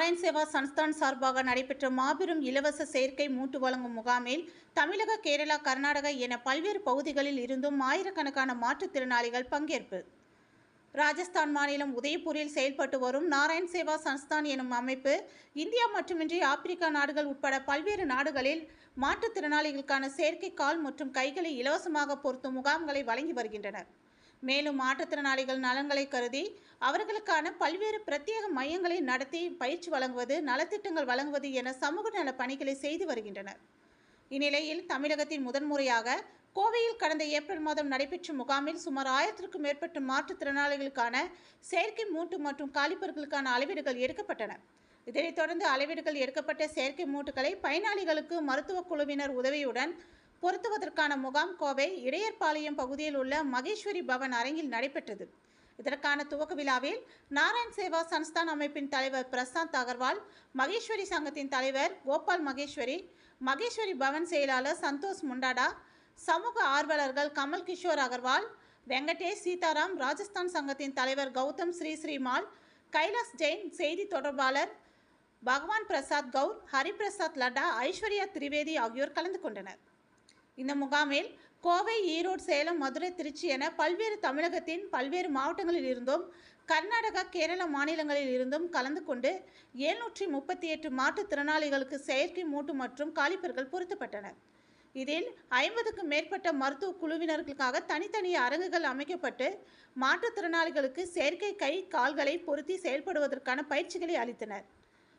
நாராயண் சேவா சன்ஸ்தான் சார்பாக நடைபெற்ற மாபெரும் இலவச செயற்கை மூட்டு வழங்கும் முகாமில் தமிழக, கேரளா, கர்நாடகா என பல்வேறு பகுதிகளில் இருந்தும் ஆயிரக்கணக்கான மாற்றுத்திறனாளிகள் பங்கேற்பு. ராஜஸ்தான் மாநிலம் உதய்பூரில் செயல்பட்டு வரும் நாராயண் சேவா சன்ஸ்தான் எனும் அமைப்பு இந்தியா மட்டுமின்றி ஆப்பிரிக்கா நாடுகள் உட்பட பல்வேறு நாடுகளில் மாற்றுத்திறனாளிகளுக்கான செயற்கை கால் மற்றும் கைகளை இலவசமாக பொருத்தும் முகாம்களை வழங்கி வருகின்றனர். மேலும் மாற்றுத்திறனாளிகள் நலன்களை கருதி அவர்களுக்கான பல்வேறு பிரத்யேக மையங்களை நடத்தி பயிற்சி வழங்குவது, நலத்திட்டங்கள் வழங்குவது என சமூக நல பணிகளை செய்து வருகின்றனர். இந்நிலையில் தமிழகத்தின் முதன்முறையாக கோவையில் கடந்த ஏப்ரல் மாதம் நடைபெற்ற முகாமில் சுமார் 1000க்கும் மேற்பட்ட மாற்றுத்திறனாளிகளுக்கான செயற்கை மூட்டு மற்றும் காலிப்பர்களுக்கான அளவீடுகள் எடுக்கப்பட்டன. இதனைத் தொடர்ந்து அளவீடுகள் எடுக்கப்பட்ட செயற்கை மூட்டுகளை பயனாளிகளுக்கு மருத்துவ குழுவினர் உதவியுடன் பொருத்துவதற்கான முகாம் கோவை இடையர்பாளையம் பகுதியில் உள்ள மகேஸ்வரி பவன் அரங்கில் நடைபெற்றது. இதற்கான துவக்க விழாவில் நாராயண் சேவா சன்ஸ்தான் அமைப்பின் தலைவர் பிரசாந்த் அகர்வால், மகேஸ்வரி சங்கத்தின் தலைவர் கோபால் மகேஸ்வரி, மகேஸ்வரி பவன் செயலாளர் சந்தோஷ் முண்டாடா, சமூக ஆர்வலர்கள் கமல் கிஷோர் அகர்வால், வெங்கடேஷ் சீதாராம், ராஜஸ்தான் சங்கத்தின் தலைவர் கௌதம் ஸ்ரீமால், கைலாஸ் ஜெயின் செய்தி தொடர்பாளர் பகவான் பிரசாத் கவுர், ஹரிபிரசாத் லட்டா, ஐஸ்வர்யா திரிவேதி ஆகியோர் கலந்து கொண்டனர். இந்த முகாமில் கோவை, ஈரோடு, சேலம், மதுரை, திருச்சி என பல்வேறு தமிழகத்தின் பல்வேறு மாவட்டங்களில் இருந்தும் கர்நாடகா, கேரளா மாநிலங்களில் இருந்தும் கலந்து கொண்டு 738 மாற்றுத்திறனாளிகளுக்கு செயற்கை மூட்டு மற்றும் காலிப்பர்கள் பொருத்தப்பட்டனர். இதில் 50க்கும் மேற்பட்ட மருத்துவ குழுவினர்களுக்காக தனித்தனி அரங்குகள் அமைக்கப்பட்டு மாற்றுத்திறனாளிகளுக்கு செயற்கை கை, கால்களை பொருத்தி செயல்படுவதற்கான பயிற்சிகளை அளித்தனர்.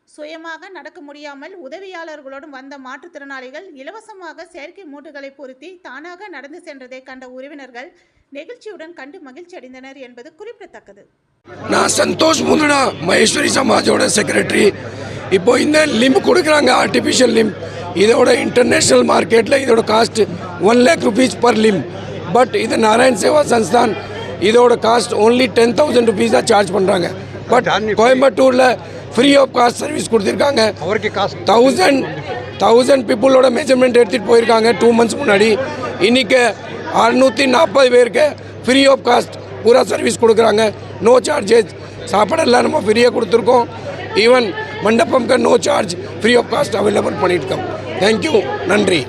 சுயமாக நடக்க முடியாமல் உதவியாளர்களுடன் வந்த மாற்றுத்திறனாளிகள் இலவசமாக செயற்கை மூட்டுகளை பொருத்தி தானாக நடந்து சென்றதை கண்ட உறவினர்கள் நெகிழ்ச்சியுடன் கண்டு மகிழ்ச்சி அடைந்தனர் என்பது குறிப்பிடத்தக்கது. நான் சந்தோஷ் முண்டா, மகேஸ்வரி சமாஜோட செக்ரட்டரி. இப்போ இந்த லிம்ப் கொடுக்குறாங்க, ஆர்டிஃபிஷியல் லிம்ப். இதோட இன்டர்நேஷ்னல் மார்க்கெட்டில் இதோட cost 1 lakh rupees per limb. But இது நாராயண் சேவா சன்ஸ்தான் இதோட காஸ்ட் ஓன்லி 10,000 rupees தான் சார்ஜ் பண்ணுறாங்க. பட் கோயம்புத்தூரில் ஃப்ரீ ஆஃப் காஸ்ட் சர்வீஸ் கொடுத்துருக்காங்க. அவருக்கு காஸ்ட் 1000 பீப்புளோட மெஜர்மெண்ட் எடுத்துகிட்டு போயிருக்காங்க 2 months முன்னாடி. இன்றைக்கி 640 பேருக்கு ஃப்ரீ ஆஃப் காஸ்ட் பூரா சர்வீஸ் கொடுக்குறாங்க. No charges. சாப்பாடெல்லாம் நம்ம ஃப்ரீயாக கொடுத்துருக்கோம். ஈவன் மண்டபம்க்கு no charge, free of cost available பண்ணியிருக்கோம். தேங்க்யூ, நன்றி.